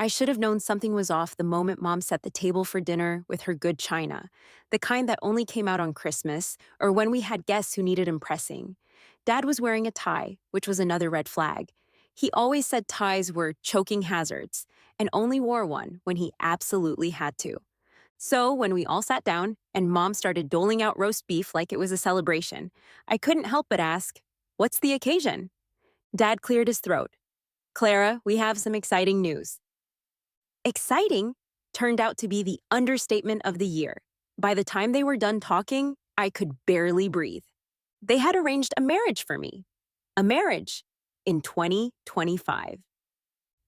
I should have known something was off the moment Mom set the table for dinner with her good china, the kind that only came out on Christmas or when we had guests who needed impressing. Dad was wearing a tie, which was another red flag. He always said ties were choking hazards and only wore one when he absolutely had to. So, when we all sat down and Mom started doling out roast beef like it was a celebration, I couldn't help but ask, "What's the occasion?" Dad cleared his throat. "Clara, we have some exciting news." Exciting turned out to be the understatement of the year. By the time they were done talking, I could barely breathe. They had arranged a marriage for me. A marriage in 2025.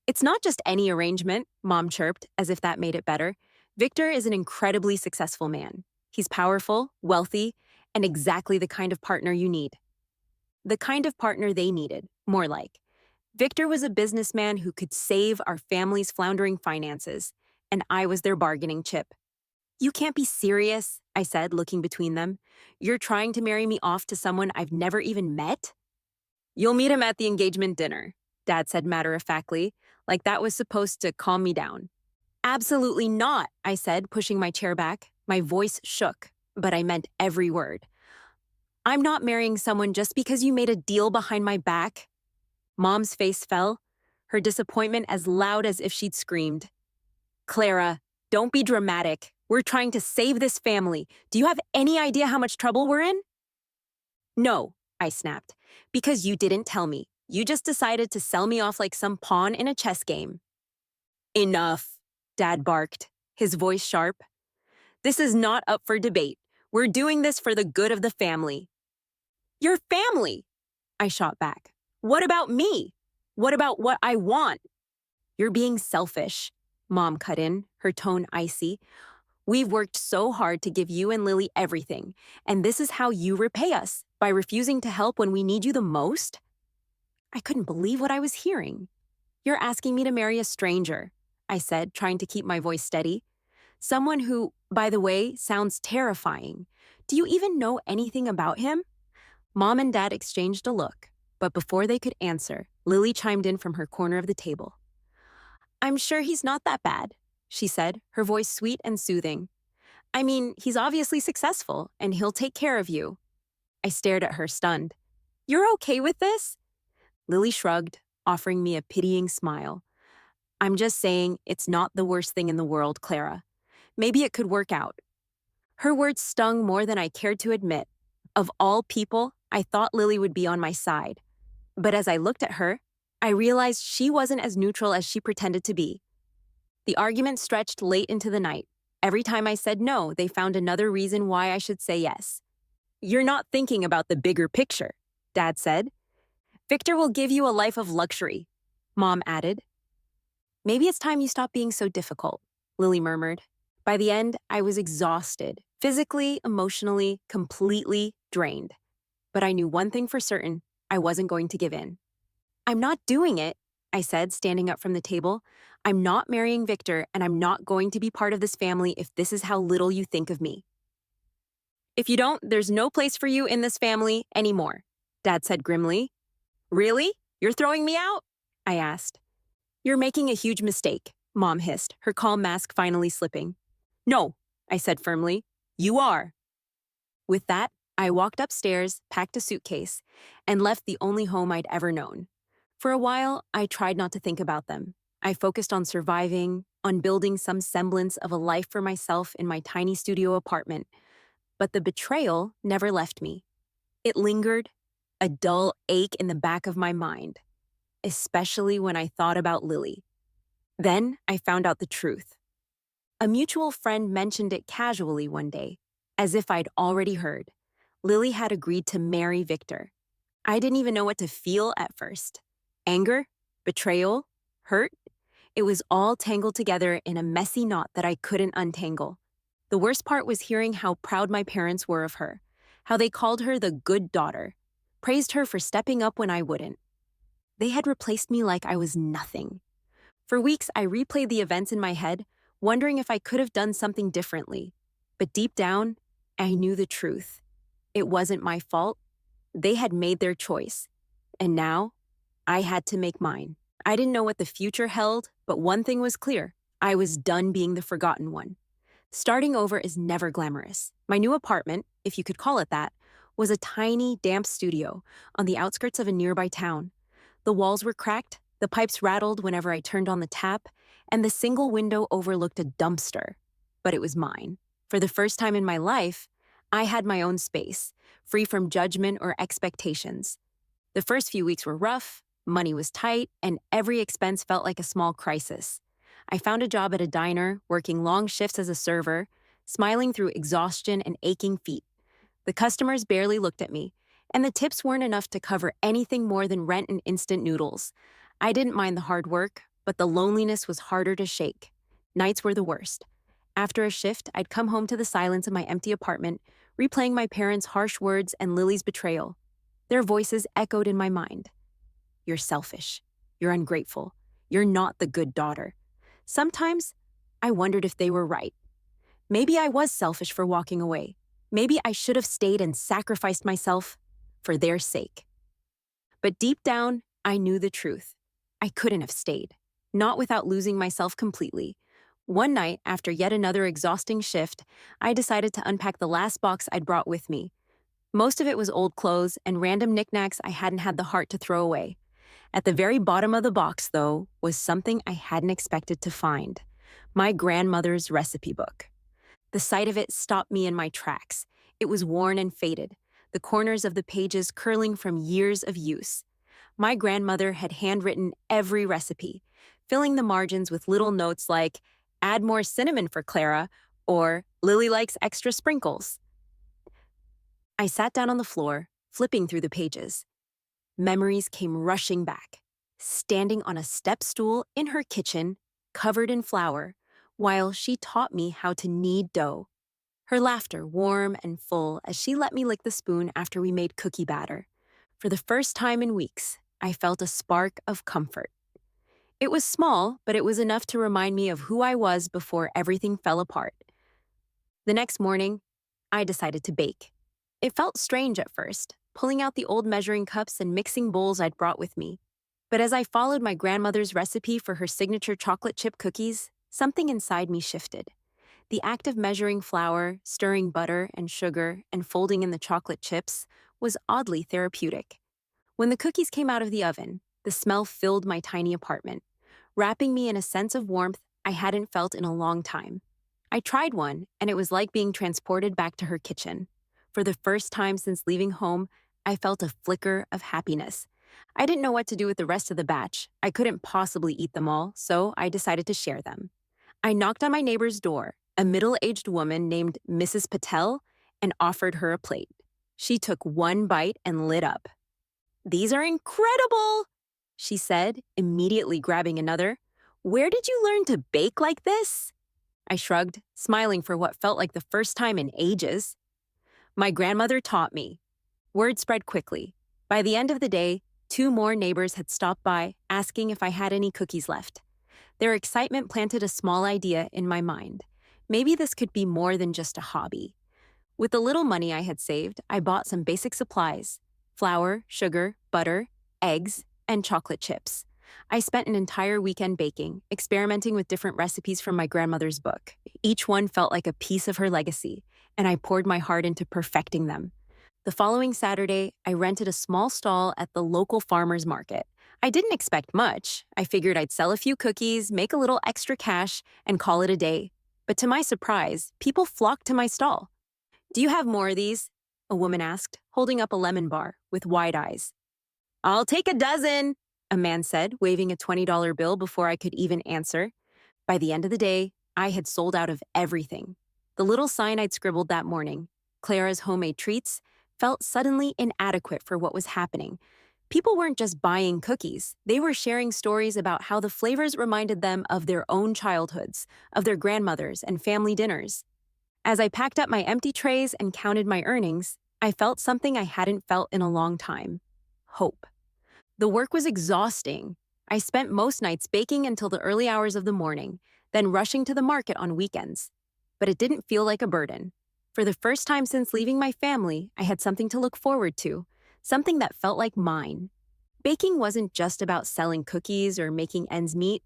It's not just any arrangement, Mom chirped, as if that made it better. Victor is an incredibly successful man. He's powerful, wealthy, and exactly the kind of partner you need. The kind of partner they needed, more like. Victor was a businessman who could save our family's floundering finances, and I was their bargaining chip. "You can't be serious," I said, looking between them. "You're trying to marry me off to someone I've never even met?" "You'll meet him at the engagement dinner," Dad said matter-of-factly, like that was supposed to calm me down. "Absolutely not," I said, pushing my chair back. My voice shook, but I meant every word. "I'm not marrying someone just because you made a deal behind my back." Mom's face fell, her disappointment as loud as if she'd screamed. "Clara, don't be dramatic. We're trying to save this family. Do you have any idea how much trouble we're in?" "No," I snapped, "because you didn't tell me. You just decided to sell me off like some pawn in a chess game." "Enough," Dad barked, his voice sharp. "This is not up for debate. We're doing this for the good of the family." "Your family!" I shot back. "What about me? What about what I want?" "You're being selfish," Mom cut in, her tone icy. "We've worked so hard to give you and Lily everything, and this is how you repay us, by refusing to help when we need you the most?" I couldn't believe what I was hearing. "You're asking me to marry a stranger," I said, trying to keep my voice steady. "Someone who, by the way, sounds terrifying. Do you even know anything about him?" Mom and Dad exchanged a look, but before they could answer, Lily chimed in from her corner of the table. "I'm sure he's not that bad," she said, her voice sweet and soothing. "I mean, he's obviously successful, and he'll take care of you." I stared at her, stunned. "You're okay with this?" Lily shrugged, offering me a pitying smile. "I'm just saying it's not the worst thing in the world, Clara. Maybe it could work out." Her words stung more than I cared to admit. Of all people, I thought Lily would be on my side. But as I looked at her, I realized she wasn't as neutral as she pretended to be. The argument stretched late into the night. Every time I said no, they found another reason why I should say yes. "You're not thinking about the bigger picture," Dad said. "Victor will give you a life of luxury," Mom added. "Maybe it's time you stop being so difficult," Lily murmured. By the end, I was exhausted, physically, emotionally, completely drained. But I knew one thing for certain: I wasn't going to give in. "I'm not doing it," I said, standing up from the table. "I'm not marrying Victor, and I'm not going to be part of this family if this is how little you think of me." "If you don't, there's no place for you in this family anymore," Dad said grimly. "Really? You're throwing me out?" I asked. "You're making a huge mistake," Mom hissed, her calm mask finally slipping. "No," I said firmly. "You are." With that, I walked upstairs, packed a suitcase, and left the only home I'd ever known. For a while, I tried not to think about them. I focused on surviving, on building some semblance of a life for myself in my tiny studio apartment. But the betrayal never left me. It lingered, a dull ache in the back of my mind, especially when I thought about Lily. Then I found out the truth. A mutual friend mentioned it casually one day, as if I'd already heard. Lily had agreed to marry Victor. I didn't even know what to feel at first. Anger? Betrayal? Hurt? It was all tangled together in a messy knot that I couldn't untangle. The worst part was hearing how proud my parents were of her, how they called her the good daughter, praised her for stepping up when I wouldn't. They had replaced me like I was nothing. For weeks, I replayed the events in my head, wondering if I could have done something differently. But deep down, I knew the truth. It wasn't my fault. They had made their choice. And now, I had to make mine. I didn't know what the future held, but one thing was clear. I was done being the forgotten one. Starting over is never glamorous. My new apartment, if you could call it that, was a tiny, damp studio on the outskirts of a nearby town. The walls were cracked, the pipes rattled whenever I turned on the tap, and the single window overlooked a dumpster. But it was mine. For the first time in my life, I had my own space, free from judgment or expectations. The first few weeks were rough, money was tight, and every expense felt like a small crisis. I found a job at a diner, working long shifts as a server, smiling through exhaustion and aching feet. The customers barely looked at me, and the tips weren't enough to cover anything more than rent and instant noodles. I didn't mind the hard work, but the loneliness was harder to shake. Nights were the worst. After a shift, I'd come home to the silence of my empty apartment, replaying my parents' harsh words and Lily's betrayal. Their voices echoed in my mind. You're selfish. You're ungrateful. You're not the good daughter. Sometimes, I wondered if they were right. Maybe I was selfish for walking away. Maybe I should have stayed and sacrificed myself for their sake. But deep down, I knew the truth. I couldn't have stayed, not without losing myself completely. One night, after yet another exhausting shift, I decided to unpack the last box I'd brought with me. Most of it was old clothes and random knickknacks I hadn't had the heart to throw away. At the very bottom of the box, though, was something I hadn't expected to find: my grandmother's recipe book. The sight of it stopped me in my tracks. It was worn and faded, the corners of the pages curling from years of use. My grandmother had handwritten every recipe, filling the margins with little notes like, "Add more cinnamon for Clara," or "Lily likes extra sprinkles." I sat down on the floor, flipping through the pages. Memories came rushing back, standing on a step stool in her kitchen, covered in flour, while she taught me how to knead dough. Her laughter warm and full as she let me lick the spoon after we made cookie batter. For the first time in weeks, I felt a spark of comfort. It was small, but it was enough to remind me of who I was before everything fell apart. The next morning, I decided to bake. It felt strange at first, pulling out the old measuring cups and mixing bowls I'd brought with me. But as I followed my grandmother's recipe for her signature chocolate chip cookies, something inside me shifted. The act of measuring flour, stirring butter and sugar, and folding in the chocolate chips was oddly therapeutic. When the cookies came out of the oven, the smell filled my tiny apartment, wrapping me in a sense of warmth I hadn't felt in a long time. I tried one, and it was like being transported back to her kitchen. For the first time since leaving home, I felt a flicker of happiness. I didn't know what to do with the rest of the batch. I couldn't possibly eat them all, so I decided to share them. I knocked on my neighbor's door, a middle-aged woman named Mrs. Patel, and offered her a plate. She took one bite and lit up. "These are incredible," she said, immediately grabbing another. "Where did you learn to bake like this?" I shrugged, smiling for what felt like the first time in ages. "My grandmother taught me." Word spread quickly. By the end of the day, 2 more neighbors had stopped by, asking if I had any cookies left. Their excitement planted a small idea in my mind. Maybe this could be more than just a hobby. With the little money I had saved, I bought some basic supplies: flour, sugar, butter, eggs, and chocolate chips. I spent an entire weekend baking, experimenting with different recipes from my grandmother's book. Each one felt like a piece of her legacy, and I poured my heart into perfecting them. The following Saturday, I rented a small stall at the local farmer's market. I didn't expect much. I figured I'd sell a few cookies, make a little extra cash, and call it a day. But to my surprise, people flocked to my stall. "Do you have more of these?" a woman asked, holding up a lemon bar with wide eyes. "I'll take a dozen," a man said, waving a $20 bill before I could even answer. By the end of the day, I had sold out of everything. The little sign I'd scribbled that morning, "Clara's Homemade Treats," felt suddenly inadequate for what was happening. People weren't just buying cookies. They were sharing stories about how the flavors reminded them of their own childhoods, of their grandmothers and family dinners. As I packed up my empty trays and counted my earnings, I felt something I hadn't felt in a long time: hope. The work was exhausting. I spent most nights baking until the early hours of the morning, then rushing to the market on weekends. But it didn't feel like a burden. For the first time since leaving my family, I had something to look forward to, something that felt like mine. Baking wasn't just about selling cookies or making ends meet,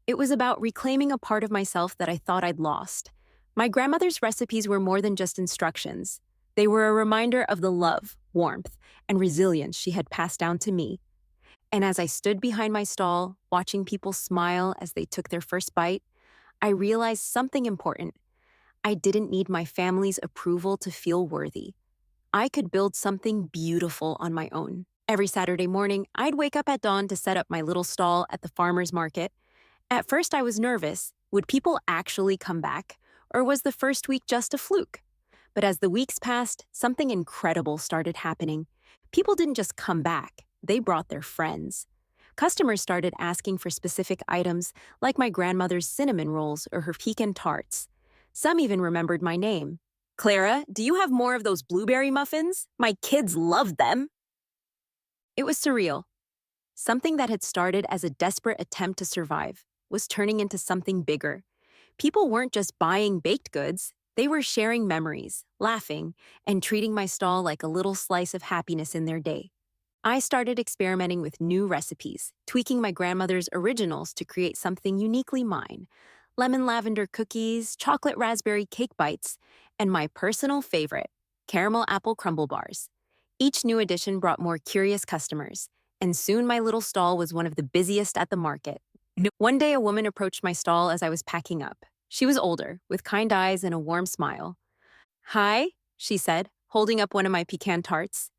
it was about reclaiming a part of myself that I thought I'd lost. My grandmother's recipes were more than just instructions. They were a reminder of the love, warmth, and resilience she had passed down to me. And as I stood behind my stall, watching people smile as they took their first bite, I realized something important. I didn't need my family's approval to feel worthy. I could build something beautiful on my own. Every Saturday morning, I'd wake up at dawn to set up my little stall at the farmer's market. At first, I was nervous. Would people actually come back? Or was the first week just a fluke? But as the weeks passed, something incredible started happening. People didn't just come back, they brought their friends. Customers started asking for specific items, like my grandmother's cinnamon rolls or her pecan tarts. Some even remembered my name. Clara, do you have more of those blueberry muffins? My kids love them. It was surreal. Something that had started as a desperate attempt to survive was turning into something bigger. People weren't just buying baked goods, they were sharing memories, laughing, and treating my stall like a little slice of happiness in their day. I started experimenting with new recipes, tweaking my grandmother's originals to create something uniquely mine. Lemon lavender cookies, chocolate raspberry cake bites, and my personal favorite, caramel apple crumble bars. Each new addition brought more curious customers, and soon my little stall was one of the busiest at the market. One day, a woman approached my stall as I was packing up. She was older, with kind eyes and a warm smile. Hi, she said, holding up one of my pecan tarts.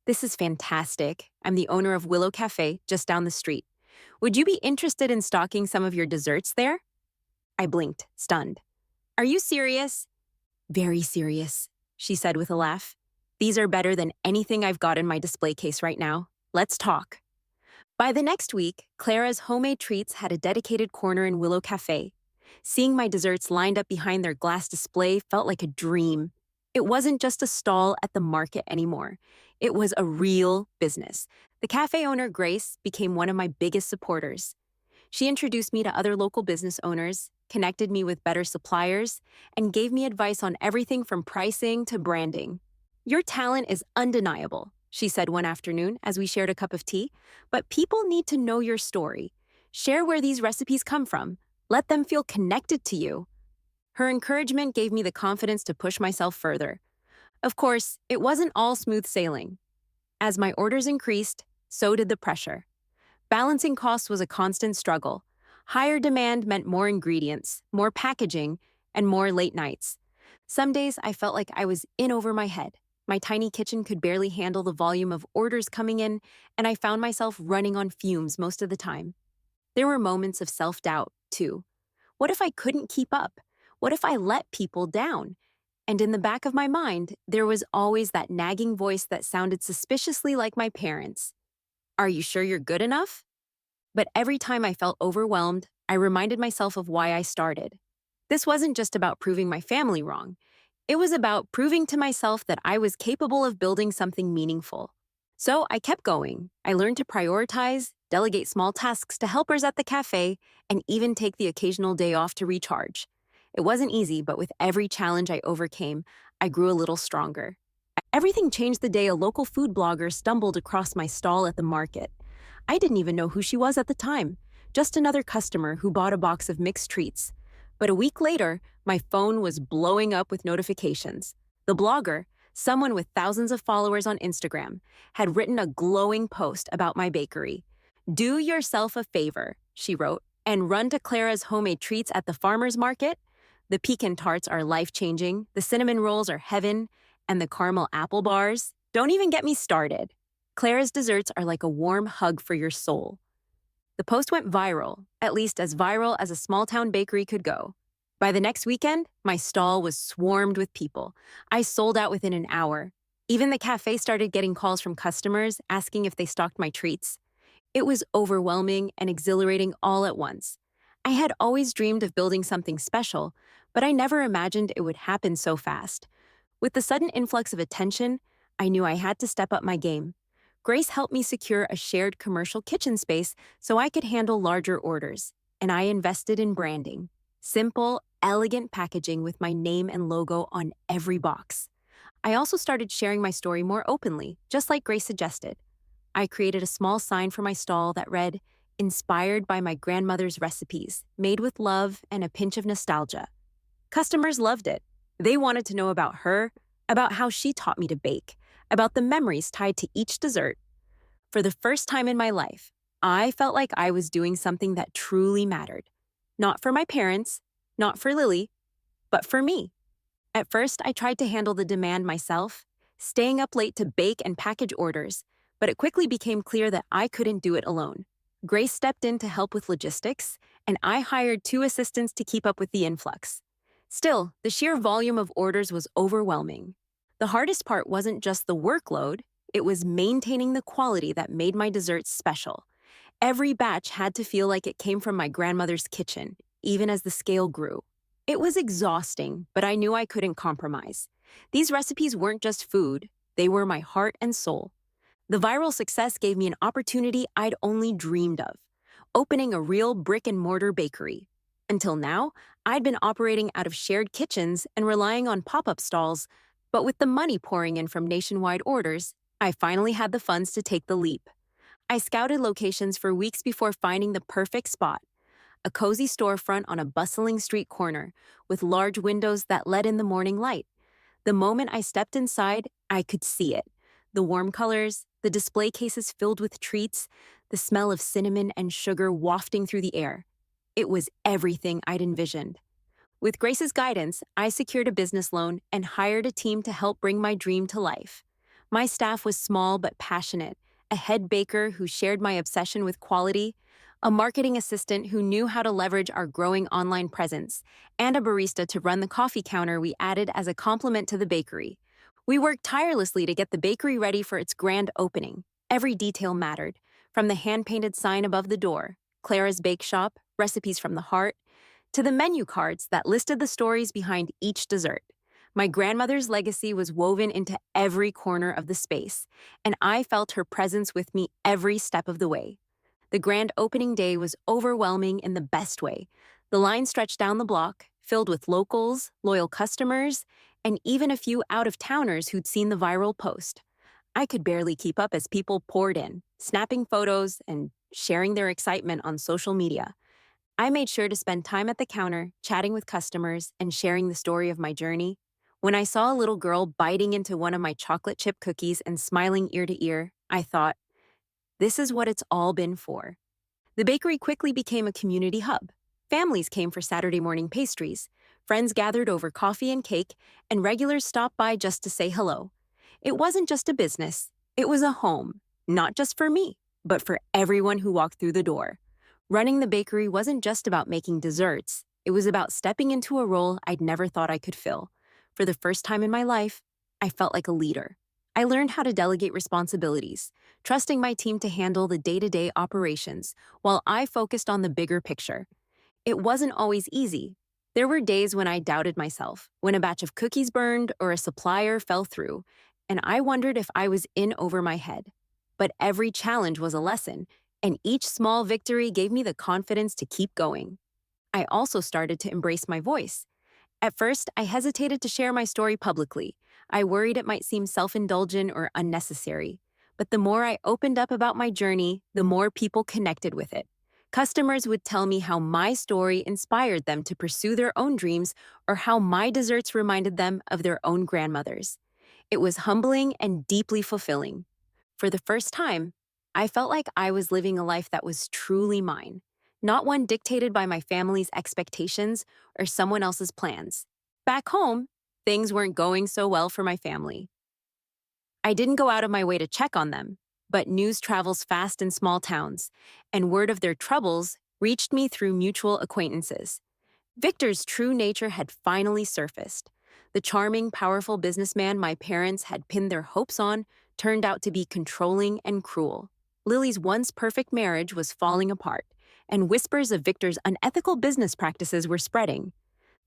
This is fantastic. I'm the owner of Willow Cafe, just down the street. Would you be interested in stocking some of your desserts there? I blinked, stunned. Are you serious? Very serious, she said with a laugh. These are better than anything I've got in my display case right now. Let's talk. By the next week, Clara's Homemade Treats had a dedicated corner in Willow Cafe. Seeing my desserts lined up behind their glass display felt like a dream. It wasn't just a stall at the market anymore. It was a real business. The cafe owner, Grace, became one of my biggest supporters. She introduced me to other local business owners, connected me with better suppliers, and gave me advice on everything from pricing to branding. Your talent is undeniable, she said one afternoon as we shared a cup of tea, but people need to know your story. Share where these recipes come from. Let them feel connected to you. Her encouragement gave me the confidence to push myself further. Of course, it wasn't all smooth sailing. As my orders increased, so did the pressure. Balancing costs was a constant struggle. Higher demand meant more ingredients, more packaging, and more late nights. Some days I felt like I was in over my head. My tiny kitchen could barely handle the volume of orders coming in, and I found myself running on fumes most of the time. There were moments of self-doubt, too. What if I couldn't keep up? What if I let people down? And in the back of my mind, there was always that nagging voice that sounded suspiciously like my parents. Are you sure you're good enough? But every time I felt overwhelmed, I reminded myself of why I started. This wasn't just about proving my family wrong. It was about proving to myself that I was capable of building something meaningful. So I kept going. I learned to prioritize, delegate small tasks to helpers at the cafe, and even take the occasional day off to recharge. It wasn't easy, but with every challenge I overcame, I grew a little stronger. Everything changed the day a local food blogger stumbled across my stall at the market. I didn't even know who she was at the time, just another customer who bought a box of mixed treats. But a week later, my phone was blowing up with notifications. The blogger, someone with thousands of followers on Instagram, had written a glowing post about my bakery. Do yourself a favor, she wrote, and run to Clara's Homemade Treats at the farmer's market. The pecan tarts are life-changing, the cinnamon rolls are heaven, and the caramel apple bars, don't even get me started. Clara's desserts are like a warm hug for your soul. The post went viral, at least as viral as a small-town bakery could go. By the next weekend, my stall was swarmed with people. I sold out within an hour. Even the cafe started getting calls from customers asking if they stocked my treats. It was overwhelming and exhilarating all at once. I had always dreamed of building something special, but I never imagined it would happen so fast. With the sudden influx of attention, I knew I had to step up my game. Grace helped me secure a shared commercial kitchen space so I could handle larger orders, and I invested in branding. Simple, elegant packaging with my name and logo on every box. I also started sharing my story more openly, just like Grace suggested. I created a small sign for my stall that read, "Inspired by my grandmother's recipes, made with love and a pinch of nostalgia." Customers loved it. They wanted to know about her, about how she taught me to bake, about the memories tied to each dessert. For the first time in my life, I felt like I was doing something that truly mattered. Not for my parents, not for Lily, but for me. At first, I tried to handle the demand myself, staying up late to bake and package orders, but it quickly became clear that I couldn't do it alone. Grace stepped in to help with logistics, and I hired two assistants to keep up with the influx. Still, the sheer volume of orders was overwhelming. The hardest part wasn't just the workload, it was maintaining the quality that made my desserts special. Every batch had to feel like it came from my grandmother's kitchen, even as the scale grew. It was exhausting, but I knew I couldn't compromise. These recipes weren't just food, they were my heart and soul. The viral success gave me an opportunity I'd only dreamed of, opening a real brick and mortar bakery. Until now, I'd been operating out of shared kitchens and relying on pop up stalls, but with the money pouring in from nationwide orders, I finally had the funds to take the leap. I scouted locations for weeks before finding the perfect spot, a cozy storefront on a bustling street corner with large windows that let in the morning light. The moment I stepped inside, I could see it. The warm colors, the display cases filled with treats, the smell of cinnamon and sugar wafting through the air. It was everything I'd envisioned. With Grace's guidance, I secured a business loan and hired a team to help bring my dream to life. My staff was small but passionate, a head baker who shared my obsession with quality, a marketing assistant who knew how to leverage our growing online presence, and a barista to run the coffee counter we added as a complement to the bakery. We worked tirelessly to get the bakery ready for its grand opening. Every detail mattered, from the hand-painted sign above the door, Clara's Bake Shop, recipes from the heart, to the menu cards that listed the stories behind each dessert. My grandmother's legacy was woven into every corner of the space, and I felt her presence with me every step of the way. The grand opening day was overwhelming in the best way. The line stretched down the block, filled with locals, loyal customers, and even a few out-of-towners who'd seen the viral post. I could barely keep up as people poured in, snapping photos and sharing their excitement on social media. I made sure to spend time at the counter, chatting with customers and sharing the story of my journey. When I saw a little girl biting into one of my chocolate chip cookies and smiling ear to ear, I thought, this is what it's all been for. The bakery quickly became a community hub. Families came for Saturday morning pastries, friends gathered over coffee and cake, and regulars stopped by just to say hello. It wasn't just a business, it was a home, not just for me, but for everyone who walked through the door. Running the bakery wasn't just about making desserts, it was about stepping into a role I'd never thought I could fill. For the first time in my life, I felt like a leader. I learned how to delegate responsibilities, trusting my team to handle the day-to-day operations, while I focused on the bigger picture. It wasn't always easy. There were days when I doubted myself, when a batch of cookies burned or a supplier fell through, and I wondered if I was in over my head. But every challenge was a lesson, and each small victory gave me the confidence to keep going. I also started to embrace my voice. At first, I hesitated to share my story publicly. I worried it might seem self-indulgent or unnecessary. But the more I opened up about my journey, the more people connected with it. Customers would tell me how my story inspired them to pursue their own dreams or how my desserts reminded them of their own grandmothers. It was humbling and deeply fulfilling. For the first time, I felt like I was living a life that was truly mine, not one dictated by my family's expectations or someone else's plans. Back home, things weren't going so well for my family. I didn't go out of my way to check on them, but news travels fast in small towns, and word of their troubles reached me through mutual acquaintances. Victor's true nature had finally surfaced. The charming, powerful businessman my parents had pinned their hopes on turned out to be controlling and cruel. Lily's once perfect marriage was falling apart, and whispers of Victor's unethical business practices were spreading.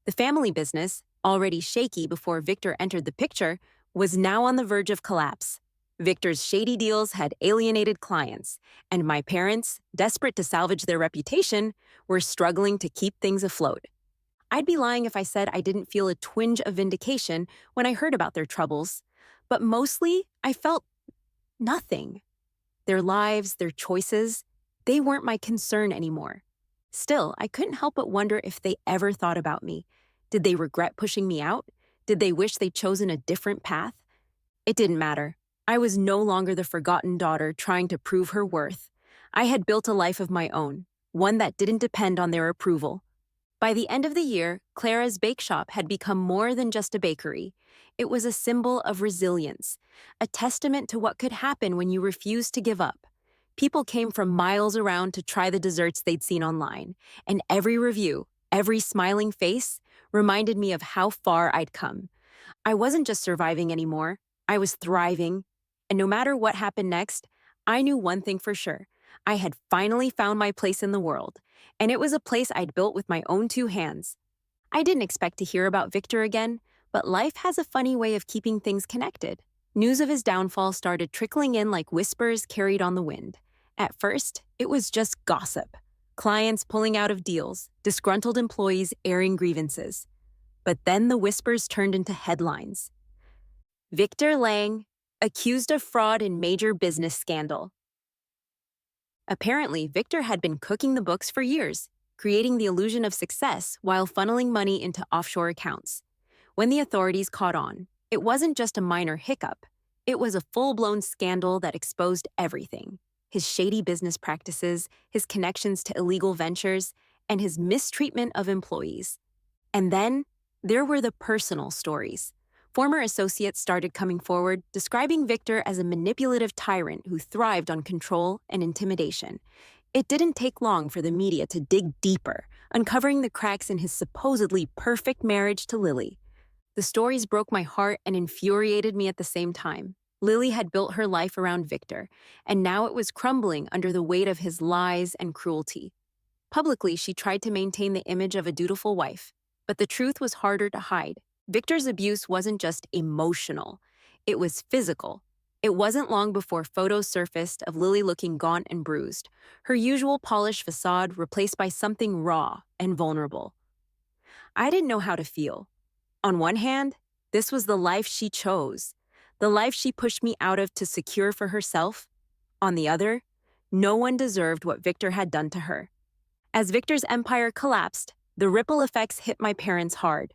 The family business, already shaky before Victor entered the picture, was now on the verge of collapse. Victor's shady deals had alienated clients, and my parents, desperate to salvage their reputation, were struggling to keep things afloat. I'd be lying if I said I didn't feel a twinge of vindication when I heard about their troubles, but mostly I felt nothing. Their lives, their choices, they weren't my concern anymore. Still, I couldn't help but wonder if they ever thought about me. Did they regret pushing me out? Did they wish they'd chosen a different path? It didn't matter. I was no longer the forgotten daughter trying to prove her worth. I had built a life of my own, one that didn't depend on their approval. By the end of the year, Clara's Bake Shop had become more than just a bakery. It was a symbol of resilience, a testament to what could happen when you refused to give up. People came from miles around to try the desserts they'd seen online, and every review, every smiling face, reminded me of how far I'd come. I wasn't just surviving anymore, I was thriving. And no matter what happened next, I knew one thing for sure. I had finally found my place in the world, and it was a place I'd built with my own two hands. I didn't expect to hear about Victor again, but life has a funny way of keeping things connected. News of his downfall started trickling in like whispers carried on the wind. At first, it was just gossip. Clients pulling out of deals, disgruntled employees airing grievances. But then the whispers turned into headlines. Victor Lang, accused of fraud in major business scandal. Apparently, Victor had been cooking the books for years, creating the illusion of success while funneling money into offshore accounts. When the authorities caught on, it wasn't just a minor hiccup. It was a full-blown scandal that exposed everything. His shady business practices, his connections to illegal ventures, and his mistreatment of employees. And then, there were the personal stories. Former associates started coming forward, describing Victor as a manipulative tyrant who thrived on control and intimidation. It didn't take long for the media to dig deeper, uncovering the cracks in his supposedly perfect marriage to Lily. The stories broke my heart and infuriated me at the same time. Lily had built her life around Victor, and now it was crumbling under the weight of his lies and cruelty. Publicly, she tried to maintain the image of a dutiful wife, but the truth was harder to hide. Victor's abuse wasn't just emotional, it was physical. It wasn't long before photos surfaced of Lily looking gaunt and bruised, her usual polished facade replaced by something raw and vulnerable. I didn't know how to feel. On one hand, this was the life she chose, the life she pushed me out of to secure for herself. On the other, no one deserved what Victor had done to her. As Victor's empire collapsed, the ripple effects hit my parents hard.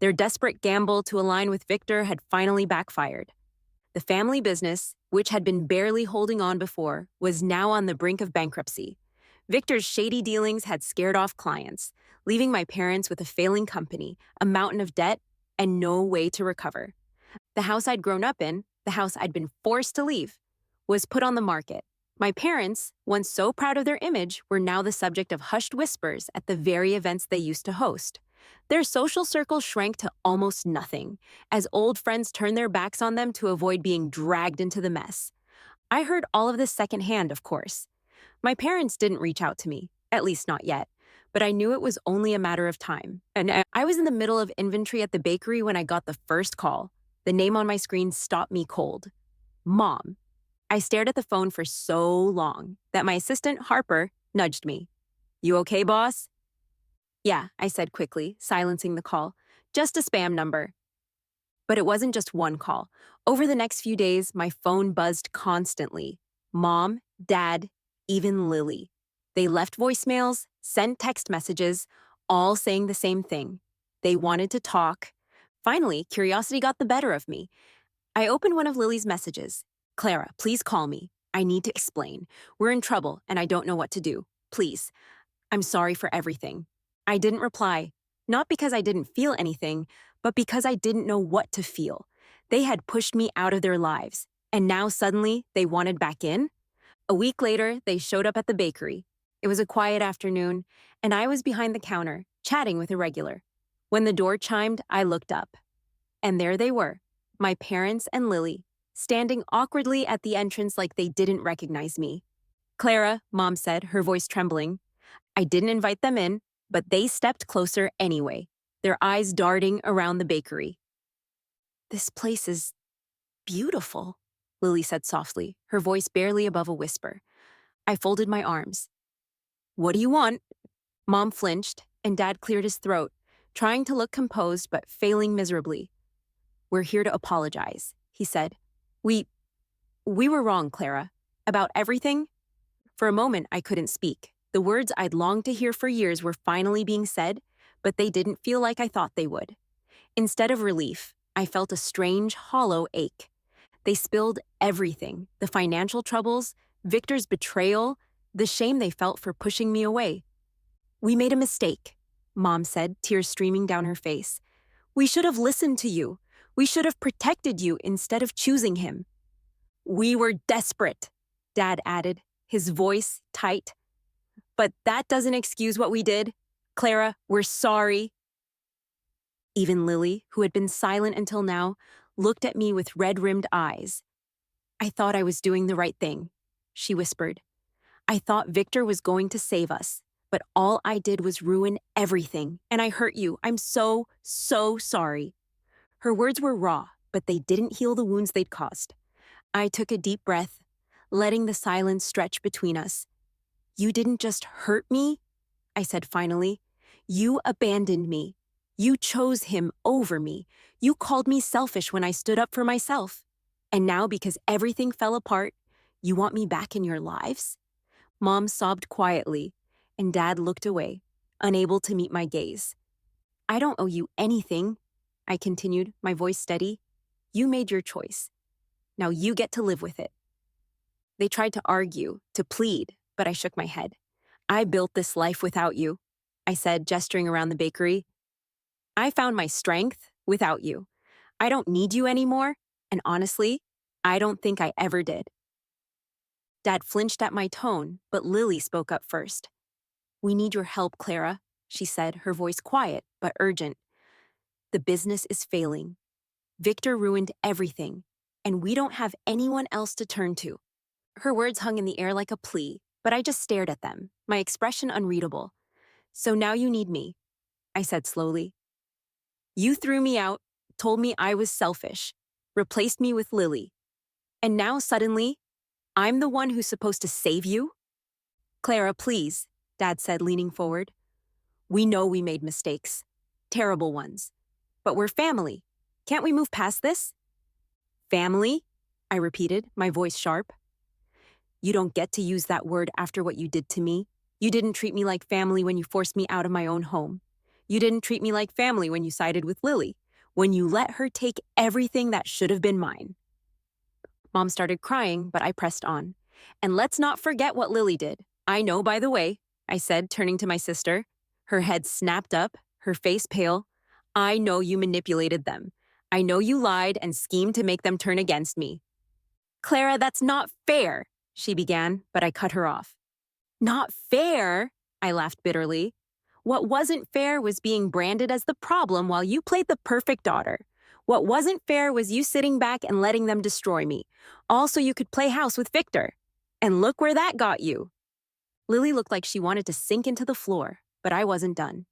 Their desperate gamble to align with Victor had finally backfired. The family business, which had been barely holding on before, was now on the brink of bankruptcy. Victor's shady dealings had scared off clients, leaving my parents with a failing company, a mountain of debt, and no way to recover. The house I'd grown up in, the house I'd been forced to leave, was put on the market. My parents, once so proud of their image, were now the subject of hushed whispers at the very events they used to host. Their social circle shrank to almost nothing, as old friends turned their backs on them to avoid being dragged into the mess. I heard all of this secondhand, of course. My parents didn't reach out to me, at least not yet, but I knew it was only a matter of time. And I was in the middle of inventory at the bakery when I got the first call. The name on my screen stopped me cold. Mom. I stared at the phone for so long that my assistant, Harper, nudged me. "You okay, boss?" "Yeah," I said quickly, silencing the call. "Just a spam number." But it wasn't just one call. Over the next few days, my phone buzzed constantly. Mom, Dad, even Lily. They left voicemails, sent text messages, all saying the same thing. They wanted to talk. Finally, curiosity got the better of me. I opened one of Lily's messages. "Clara, please call me. I need to explain. We're in trouble, and I don't know what to do. Please. I'm sorry for everything." I didn't reply, not because I didn't feel anything, but because I didn't know what to feel. They had pushed me out of their lives, and now suddenly they wanted back in? A week later, they showed up at the bakery. It was a quiet afternoon, and I was behind the counter, chatting with a regular. When the door chimed, I looked up. And there they were, my parents and Lily, standing awkwardly at the entrance like they didn't recognize me. "Clara," Mom said, her voice trembling. I didn't invite them in, but they stepped closer anyway, their eyes darting around the bakery. "This place is beautiful," Lily said softly, her voice barely above a whisper. I folded my arms. "What do you want?" Mom flinched, and Dad cleared his throat, trying to look composed but failing miserably. "We're here to apologize," he said. We were wrong, Clara. About everything? For a moment, I couldn't speak. The words I'd longed to hear for years were finally being said, but they didn't feel like I thought they would. Instead of relief, I felt a strange, hollow ache. They spilled everything: the financial troubles, Victor's betrayal, the shame they felt for pushing me away. "We made a mistake," Mom said, tears streaming down her face. "We should have listened to you. We should have protected you instead of choosing him." "We were desperate," Dad added, his voice tight. "But that doesn't excuse what we did. Clara, we're sorry." Even Lily, who had been silent until now, looked at me with red-rimmed eyes. "I thought I was doing the right thing," she whispered. "I thought Victor was going to save us, but all I did was ruin everything, and I hurt you. I'm so, so sorry." Her words were raw, but they didn't heal the wounds they'd caused. I took a deep breath, letting the silence stretch between us. "You didn't just hurt me," I said finally. "You abandoned me. You chose him over me. You called me selfish when I stood up for myself. And now, because everything fell apart, you want me back in your lives?" Mom sobbed quietly, and Dad looked away, unable to meet my gaze. "I don't owe you anything," I continued, my voice steady. "You made your choice. Now you get to live with it." They tried to argue, to plead, but I shook my head. "I built this life without you," I said, gesturing around the bakery. "I found my strength without you. I don't need you anymore, and honestly, I don't think I ever did." Dad flinched at my tone, but Lily spoke up first. "We need your help, Clara," she said, her voice quiet but urgent. "The business is failing. Victor ruined everything, and we don't have anyone else to turn to." Her words hung in the air like a plea, but I just stared at them, my expression unreadable. "So now you need me," I said slowly. "You threw me out, told me I was selfish, replaced me with Lily. And now suddenly, I'm the one who's supposed to save you?" "Clara, please," Dad said, leaning forward. "We know we made mistakes. Terrible ones. But we're family. Can't we move past this?" "Family?" I repeated, my voice sharp. "You don't get to use that word after what you did to me. You didn't treat me like family when you forced me out of my own home. You didn't treat me like family when you sided with Lily, when you let her take everything that should have been mine." Mom started crying, but I pressed on. "And let's not forget what Lily did. I know, by the way," I said, turning to my sister. Her head snapped up, her face pale. "I know you manipulated them. I know you lied and schemed to make them turn against me." "Clara, that's not fair," she began, but I cut her off. "Not fair?" I laughed bitterly. "What wasn't fair was being branded as the problem while you played the perfect daughter. What wasn't fair was you sitting back and letting them destroy me, all so you could play house with Victor. And look where that got you." Lily looked like she wanted to sink into the floor, but I wasn't done.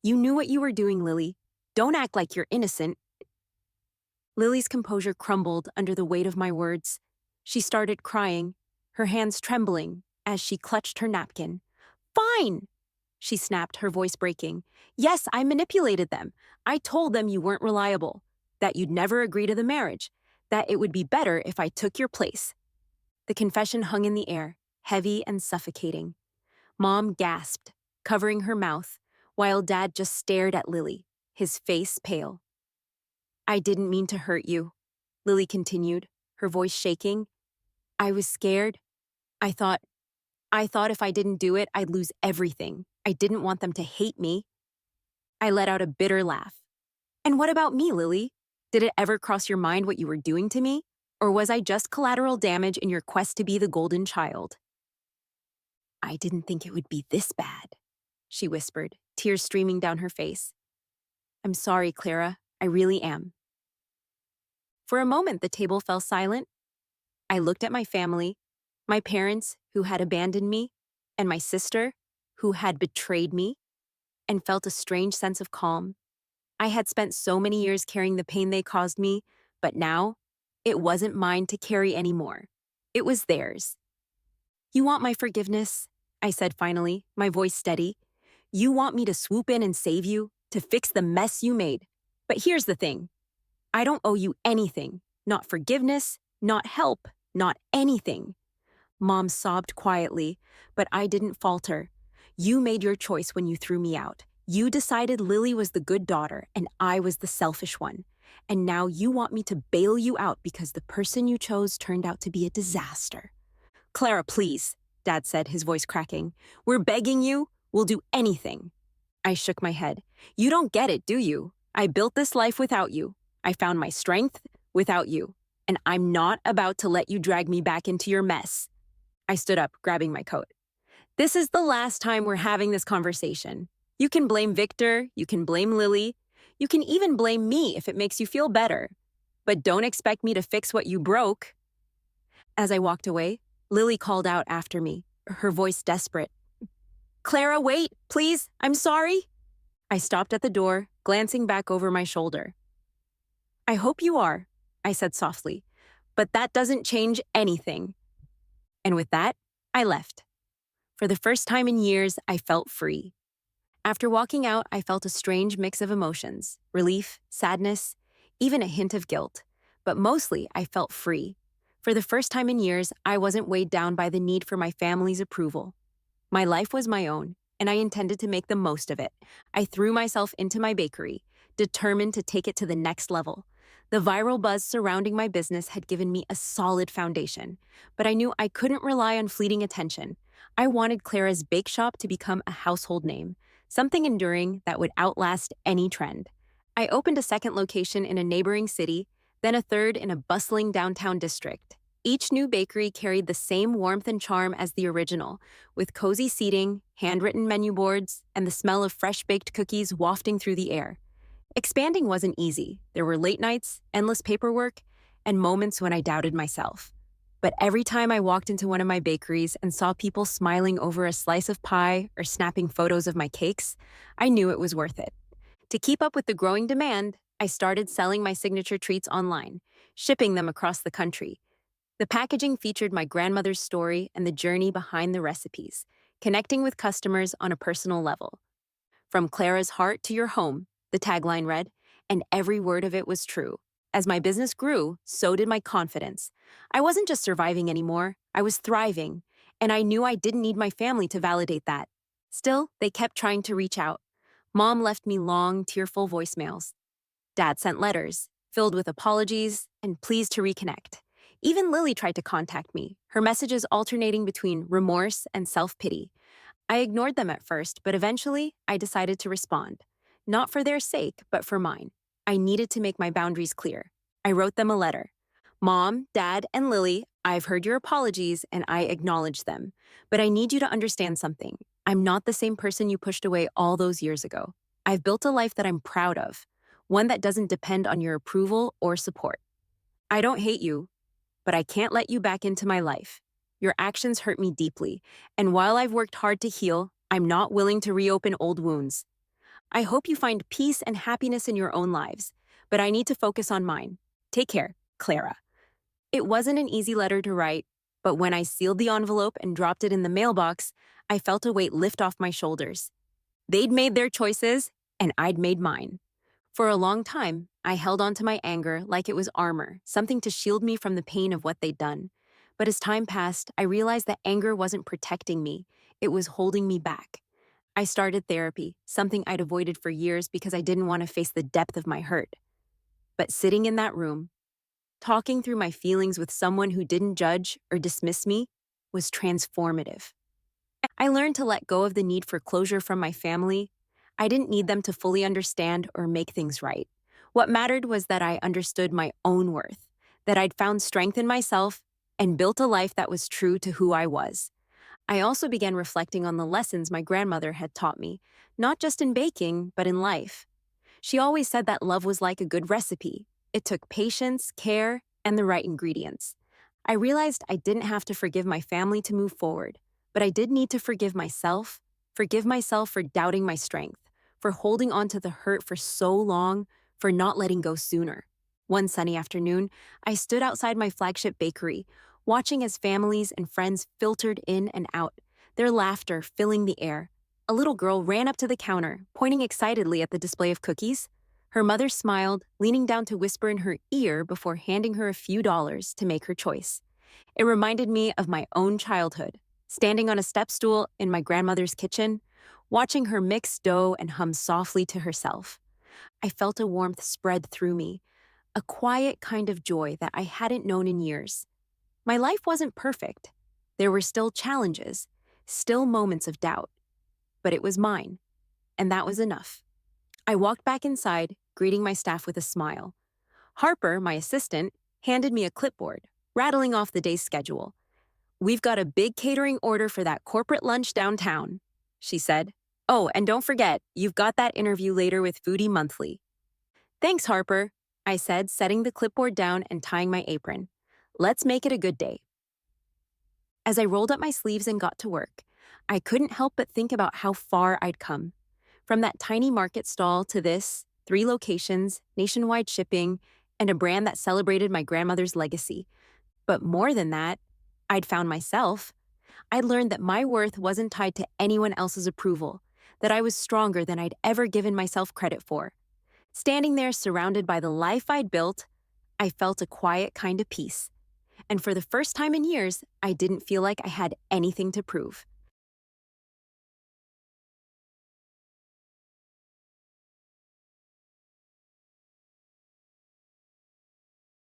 "You knew what you were doing, Lily. Don't act like you're innocent." Lily's composure crumbled under the weight of my words. She started crying, her hands trembling as she clutched her napkin. "Fine," she snapped, her voice breaking. "Yes, I manipulated them. I told them you weren't reliable, that you'd never agree to the marriage, that it would be better if I took your place." The confession hung in the air, heavy and suffocating. Mom gasped, covering her mouth, while Dad just stared at Lily, his face pale. "I didn't mean to hurt you," Lily continued, her voice shaking. "I was scared. I thought if I didn't do it, I'd lose everything. I didn't want them to hate me." I let out a bitter laugh. "And what about me, Lily? Did it ever cross your mind what you were doing to me? Or was I just collateral damage in your quest to be the golden child?" "I didn't think it would be this bad," she whispered, tears streaming down her face. "I'm sorry, Clara. I really am." For a moment, the table fell silent. I looked at my family, my parents who had abandoned me, and my sister who had betrayed me, and felt a strange sense of calm. I had spent so many years carrying the pain they caused me, but now, it wasn't mine to carry anymore. It was theirs. "You want my forgiveness?" I said finally, my voice steady. "You want me to swoop in and save you, to fix the mess you made. But here's the thing. I don't owe you anything. Not forgiveness, not help, not anything. Mom sobbed quietly, but I didn't falter. You made your choice when you threw me out. You decided Lily was the good daughter and I was the selfish one. And now you want me to bail you out because the person you chose turned out to be a disaster. Clara, please, Dad said, his voice cracking. We're begging you. We'll do anything. I shook my head. You don't get it, do you? I built this life without you. I found my strength without you. And I'm not about to let you drag me back into your mess. I stood up, grabbing my coat. This is the last time we're having this conversation. You can blame Victor, you can blame Lily, you can even blame me if it makes you feel better. But don't expect me to fix what you broke. As I walked away, Lily called out after me, her voice desperate. Clara, wait, please, I'm sorry. I stopped at the door, glancing back over my shoulder. I hope you are, I said softly, but that doesn't change anything. And with that, I left. For the first time in years, I felt free. After walking out, I felt a strange mix of emotions, relief, sadness, even a hint of guilt. But mostly, I felt free. For the first time in years, I wasn't weighed down by the need for my family's approval. My life was my own, and I intended to make the most of it. I threw myself into my bakery, determined to take it to the next level. The viral buzz surrounding my business had given me a solid foundation, but I knew I couldn't rely on fleeting attention. I wanted Clara's Bake Shop to become a household name, something enduring that would outlast any trend. I opened a second location in a neighboring city, then a third in a bustling downtown district. Each new bakery carried the same warmth and charm as the original, with cozy seating, handwritten menu boards, and the smell of fresh-baked cookies wafting through the air. Expanding wasn't easy. There were late nights, endless paperwork, and moments when I doubted myself. But every time I walked into one of my bakeries and saw people smiling over a slice of pie or snapping photos of my cakes, I knew it was worth it. To keep up with the growing demand, I started selling my signature treats online, shipping them across the country. The packaging featured my grandmother's story and the journey behind the recipes, connecting with customers on a personal level. From Clara's heart to your home, the tagline read, and every word of it was true. As my business grew, so did my confidence. I wasn't just surviving anymore, I was thriving, and I knew I didn't need my family to validate that. Still, they kept trying to reach out. Mom left me long, tearful voicemails. Dad sent letters, filled with apologies and pleas to reconnect. Even Lily tried to contact me, her messages alternating between remorse and self-pity. I ignored them at first, but eventually I decided to respond. Not for their sake, but for mine. I needed to make my boundaries clear. I wrote them a letter. Mom, Dad, and Lily, I've heard your apologies and I acknowledge them. But I need you to understand something. I'm not the same person you pushed away all those years ago. I've built a life that I'm proud of, one that doesn't depend on your approval or support. I don't hate you, but I can't let you back into my life. Your actions hurt me deeply, and while I've worked hard to heal, I'm not willing to reopen old wounds. I hope you find peace and happiness in your own lives, but I need to focus on mine. Take care, Clara. It wasn't an easy letter to write, but when I sealed the envelope and dropped it in the mailbox, I felt a weight lift off my shoulders. They'd made their choices, and I'd made mine. For a long time, I held on to my anger like it was armor, something to shield me from the pain of what they'd done. But as time passed, I realized that anger wasn't protecting me, it was holding me back. I started therapy, something I'd avoided for years because I didn't want to face the depth of my hurt. But sitting in that room, talking through my feelings with someone who didn't judge or dismiss me, was transformative. I learned to let go of the need for closure from my family. I didn't need them to fully understand or make things right. What mattered was that I understood my own worth, that I'd found strength in myself and built a life that was true to who I was. I also began reflecting on the lessons my grandmother had taught me, not just in baking, but in life. She always said that love was like a good recipe. It took patience, care, and the right ingredients. I realized I didn't have to forgive my family to move forward, but I did need to forgive myself for doubting my strength, for holding on to the hurt for so long, for not letting go sooner. One sunny afternoon, I stood outside my flagship bakery, watching as families and friends filtered in and out, their laughter filling the air. A little girl ran up to the counter, pointing excitedly at the display of cookies. Her mother smiled, leaning down to whisper in her ear before handing her a few dollars to make her choice. It reminded me of my own childhood, standing on a step stool in my grandmother's kitchen, watching her mix dough and hum softly to herself. I felt a warmth spread through me, a quiet kind of joy that I hadn't known in years. My life wasn't perfect. There were still challenges, still moments of doubt, but it was mine, and that was enough. I walked back inside, greeting my staff with a smile. Harper, my assistant, handed me a clipboard, rattling off the day's schedule. "We've got a big catering order for that corporate lunch downtown," she said. "Oh, and don't forget, you've got that interview later with Foodie Monthly." "Thanks, Harper," I said, setting the clipboard down and tying my apron. "Let's make it a good day." As I rolled up my sleeves and got to work, I couldn't help but think about how far I'd come. From that tiny market stall to this, 3 locations, nationwide shipping, and a brand that celebrated my grandmother's legacy. But more than that, I'd found myself. I'd learned that my worth wasn't tied to anyone else's approval, that I was stronger than I'd ever given myself credit for. Standing there surrounded by the life I'd built, I felt a quiet kind of peace. And for the first time in years, I didn't feel like I had anything to prove.